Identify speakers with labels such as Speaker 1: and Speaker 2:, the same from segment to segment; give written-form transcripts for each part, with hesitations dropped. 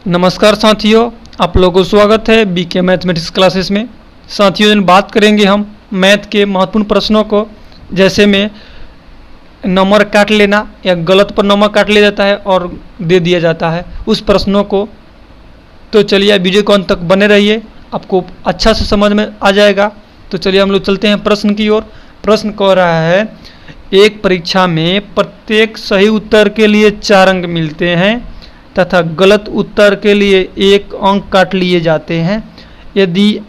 Speaker 1: नमस्कार साथियों, आप लोगों को स्वागत है बीके मैथमेटिक्स क्लासेस में। साथियों, दिन बात करेंगे हम मैथ के महत्वपूर्ण प्रश्नों को, जैसे में नंबर काट लेना या गलत पर नंबर काट लिया जाता है और दे दिया जाता है, उस प्रश्नों को। तो चलिए वीडियो को अंत तक बने रहिए, आपको अच्छा से समझ में आ जाएगा। तो चलिए हम लोग चलते हैं प्रश्न की ओर। प्रश्न कह रहा है, एक परीक्षा में प्रत्येक सही उत्तर के लिए 4 अंक मिलते हैं तथा गलत उत्तर के लिए 1 अंक काट लिए जाते हैं। यदि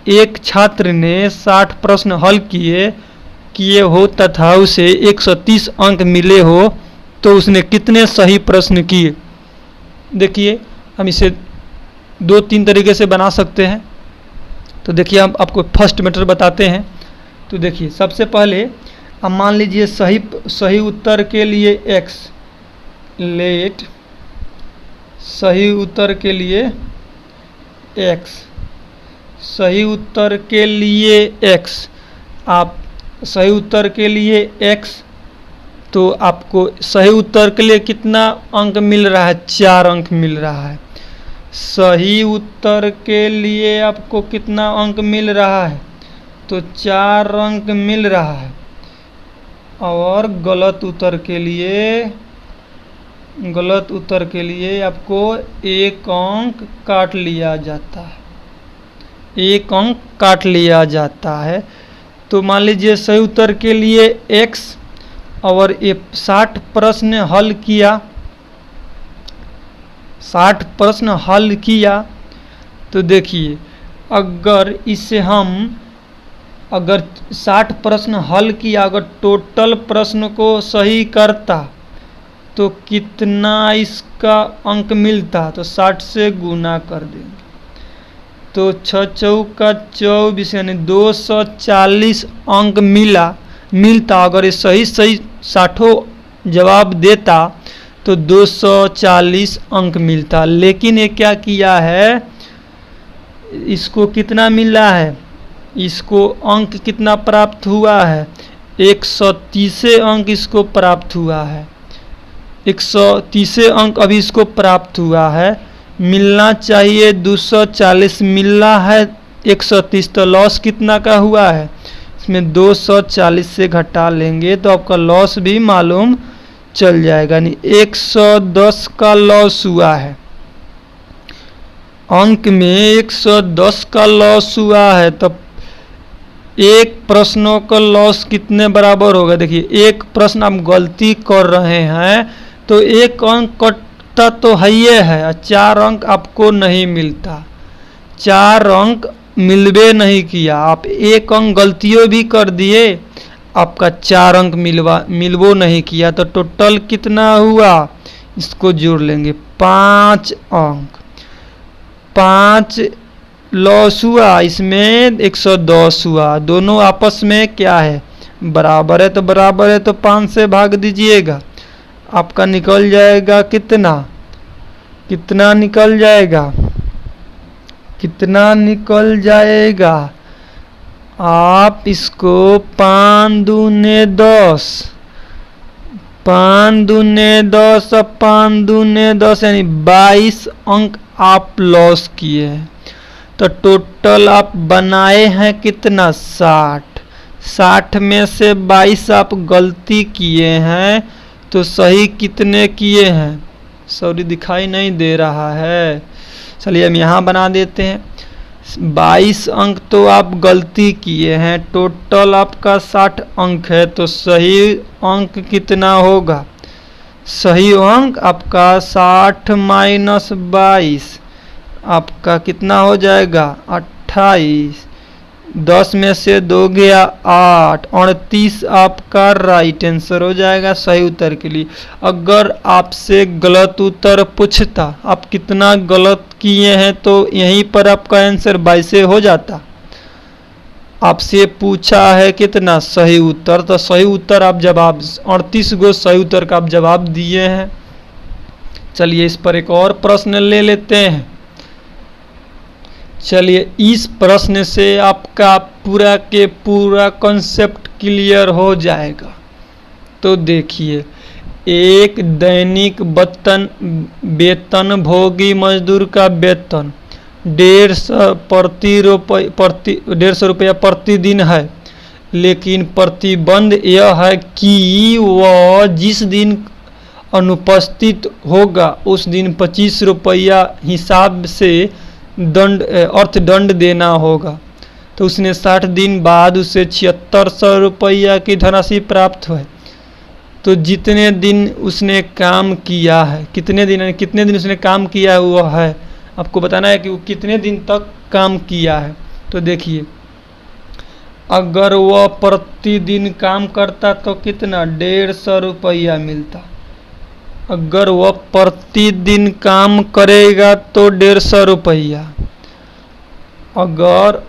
Speaker 1: एक छात्र ने 60 प्रश्न हल किए हो तथा उसे 130 अंक मिले हो तो उसने कितने सही प्रश्न किए। देखिए, हम इसे 2-3 तरीके से बना सकते हैं। तो देखिए, हम आपको फर्स्ट मेथड बताते हैं। तो देखिए, सबसे पहले अब मान लीजिए सही उत्तर के लिए x, लेट सही उत्तर के लिए x, सही उत्तर के लिए x, आप सही उत्तर के लिए x, तो आपको सही उत्तर के लिए कितना अंक मिल रहा है? 4 अंक मिल रहा है। सही उत्तर के लिए आपको कितना अंक मिल रहा है? तो 4 अंक मिल रहा है। और गलत उत्तर के लिए आपको 1 अंक काट लिया जाता है। 1 अंक काट लिया जाता है। तो मान लीजिए सही उत्तर के लिए x और ये 60 प्रश्न हल किया, 60 प्रश्न हल किया। तो देखिए, अगर इसे हम अगर 60 प्रश्न हल किया, अगर टोटल प्रश्न को सही करता तो कितना इसका अंक मिलता? तो 60 से गुना कर देंगे तो 6 चौका 24 यानी 240 अंक मिलता। अगर ये सही 60 जवाब देता तो 240 अंक मिलता। लेकिन ये क्या किया है, इसको कितना मिला है? इसको अंक कितना प्राप्त हुआ है? 130 अंक इसको प्राप्त हुआ है। 130 अंक अभी इसको प्राप्त हुआ है। मिलना चाहिए 240, मिला है 130, तो लॉस कितना का हुआ है? इसमें 240 से घटा लेंगे तो आपका लॉस भी मालूम चल जाएगा। यानी 110 का लॉस हुआ है। अंक में 110 का लॉस हुआ है। तो एक प्रश्नों का लॉस कितने बराबर होगा? देखिए, एक प्रश्न आप गलती कर रहे हैं तो 1 अंक कटता तो है, 4 अंक आपको नहीं मिलता। 4 अंक मिलबे नहीं किया। आप 1 अंक गलतियों भी कर दिए, आपका 4 अंक मिलबो नहीं किया। तो टोटल कितना हुआ? इसको जोड़ लेंगे, 5 अंक। 5 लॉस हुआ, इसमें 110 हुआ। दोनों आपस में क्या है? बराबर है। तो बराबर है तो 5 से भाग दीजिएगा, आपका निकल जाएगा कितना निकल जाएगा? कितना निकल जाएगा? आप इसको 5 दूने 10, 5 दूने 10 और 5 दूने 10 यानी 22 अंक आप लॉस किए हैं। तो टोटल आप बनाए हैं कितना? 60 में से 22 आप गलती किए हैं। तो सही कितने किए हैं? सॉरी, दिखाई नहीं दे रहा है। चलिए हम यहाँ बना देते हैं। 22 अंक तो आप गलती किए हैं, टोटल आपका 60 अंक है। तो सही अंक कितना होगा? सही अंक आपका 60 माइनस 22 आपका कितना हो जाएगा? 28। 10 में से 2 गया 8, 38 आपका राइट आंसर हो जाएगा सही उत्तर के लिए। अगर आपसे गलत उत्तर पूछता, आप कितना गलत किए हैं, तो यहीं पर आपका आंसर 22 हो जाता। आपसे पूछा है कितना? सही उत्तर। तो सही उत्तर आप जवाब 38 गो सही उत्तर का आप जवाब दिए हैं। चलिए इस पर एक और प्रश्न ले लेते हैं। चलिए, इस प्रश्न से आपका पूरा के पूरा कॉन्सेप्ट क्लियर हो जाएगा। तो देखिए, एक दैनिक वेतनभोगी मजदूर का वेतन 150 रुपया प्रतिदिन है, लेकिन प्रतिबंध यह है कि वह जिस दिन अनुपस्थित होगा उस दिन 25 रुपया हिसाब से अर्थदंड देना होगा। तो उसने 60 दिन बाद उसे 7600 रुपया की धनराशि प्राप्त हुई। तो जितने दिन उसने काम किया है, कितने दिन उसने काम किया है वो है आपको बताना है कि वो कितने दिन तक काम किया है। तो देखिए, अगर वह प्रतिदिन काम करता तो कितना 150 रुपया मिलता। अगर वह प्रतिदिन काम करेगा तो 150 रुपया। अगर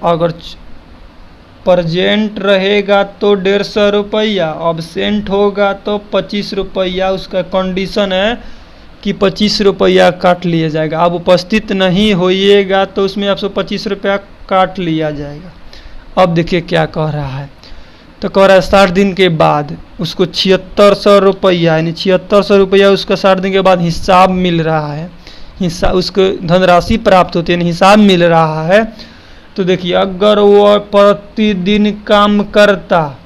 Speaker 1: प्रेजेंट रहेगा तो 150 रुपया, अब्सेंट होगा तो 25 रुपया। उसका कंडीशन है कि 25 रुपया काट लिया जाएगा। अब उपस्थित नहीं होइएगा तो उसमें आपसे 25 रुपया काट लिया जाएगा। अब देखिए क्या कह रहा है। तो कह रहा है 60 दिन के बाद उसको 7600 रुपया, यानी 7600 रुपया उसका 60 दिन के बाद हिसाब मिल रहा है, उसको धनराशि प्राप्त होती है, यानी हिसाब मिल रहा है। तो देखिए, अगर वो प्रतिदिन काम करता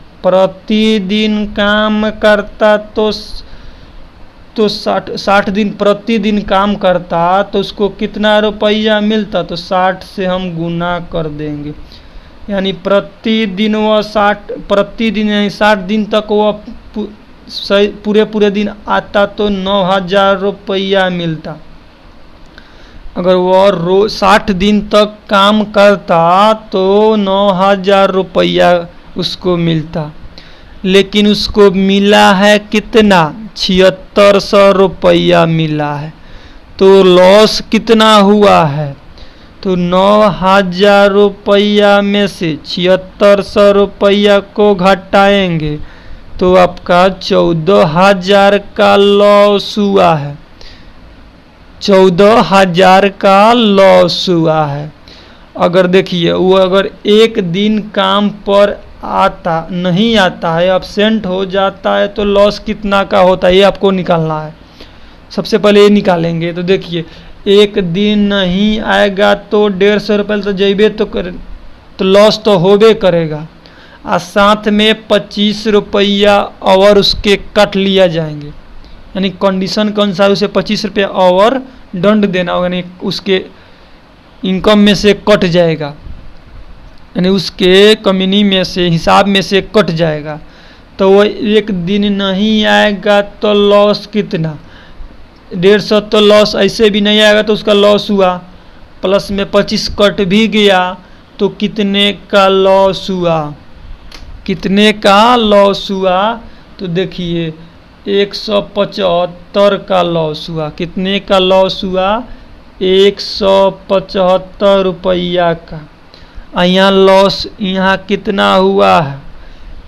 Speaker 1: तो 60 दिन प्रतिदिन काम करता तो उसको कितना रुपया मिलता। तो 60 से हम गुना कर देंगे, यानी प्रतिदिन वह 60 दिन तक वह पूरे दिन आता तो 9000 रुपया मिलता। अगर वह 60 दिन तक काम करता तो 9000 रुपया उसको मिलता, लेकिन उसको मिला है कितना 7600 रुपया मिला है। तो लॉस कितना हुआ है। तो 9000 रुपया में से 7600 रुपया को घटाएंगे तो आपका 14000 का लॉस हुआ है। 14000 का लॉस हुआ है। अगर देखिए, वो अगर एक दिन काम पर नहीं आता है, एब्सेंट हो जाता है, तो लॉस कितना का होता है ये आपको निकालना है। सबसे पहले ये निकालेंगे। तो देखिए, एक दिन नहीं आएगा तो 150 रुपये तो जैबे तो लॉस तो होबे करेगा, और साथ में 25 रुपया और उसके कट लिया जाएंगे, यानी कंडीशन के अनुसार उसे 25 रुपया और दंड देना होगा, यानी उसके इनकम में से कट जाएगा, यानी उसके कमीनी में से हिसाब में से कट जाएगा। तो वो एक दिन नहीं आएगा तो लॉस कितना 150। तो लॉस ऐसे भी नहीं आएगा तो उसका लॉस हुआ, प्लस में 25 कट भी गया तो कितने का लॉस हुआ, तो देखिए 175 का लॉस हुआ। कितने का लॉस हुआ 175 रुपया का। यहाँ लॉस यहाँ कितना हुआ है,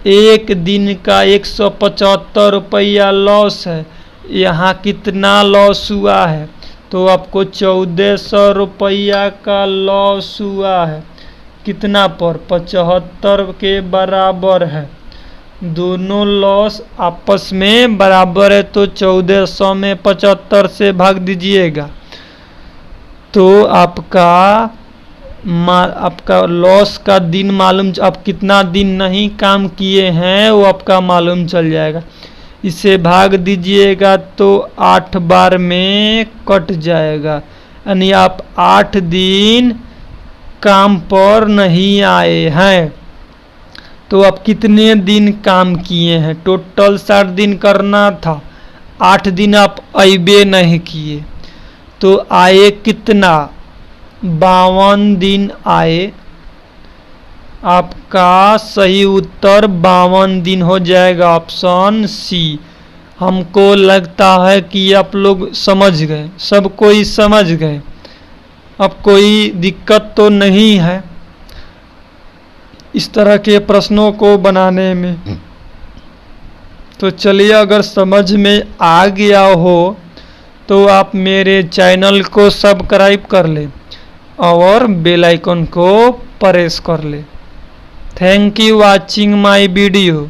Speaker 1: एक दिन का 175 रुपया लॉस है। यहाँ कितना लॉस हुआ है, तो आपको 1400 रुपया का लॉस हुआ है। कितना पर 75 के बराबर है। दोनों लॉस आपस में बराबर है, तो 1400 में 75 से भाग दीजिएगा तो आपका लॉस का दिन मालूम, आप कितना दिन नहीं काम किए हैं वो आपका मालूम चल जाएगा। इसे भाग दीजिएगा तो 8 बार में कट जाएगा, यानी आप 8 दिन काम पर नहीं आए हैं। तो आप कितने दिन काम किए हैं, टोटल 60 दिन करना था, 8 दिन आप अइबे नहीं किए, तो आए कितना 52 दिन आए। आपका सही उत्तर 52 दिन हो जाएगा, ऑप्शन सी। हमको लगता है कि आप लोग समझ गए, सब कोई समझ गए, अब कोई दिक्कत तो नहीं है इस तरह के प्रश्नों को बनाने में। तो चलिए, अगर समझ में आ गया हो तो आप मेरे चैनल को सब्सक्राइब कर लें और बेल आइकन को प्रेस कर ले। Thank you watching my video.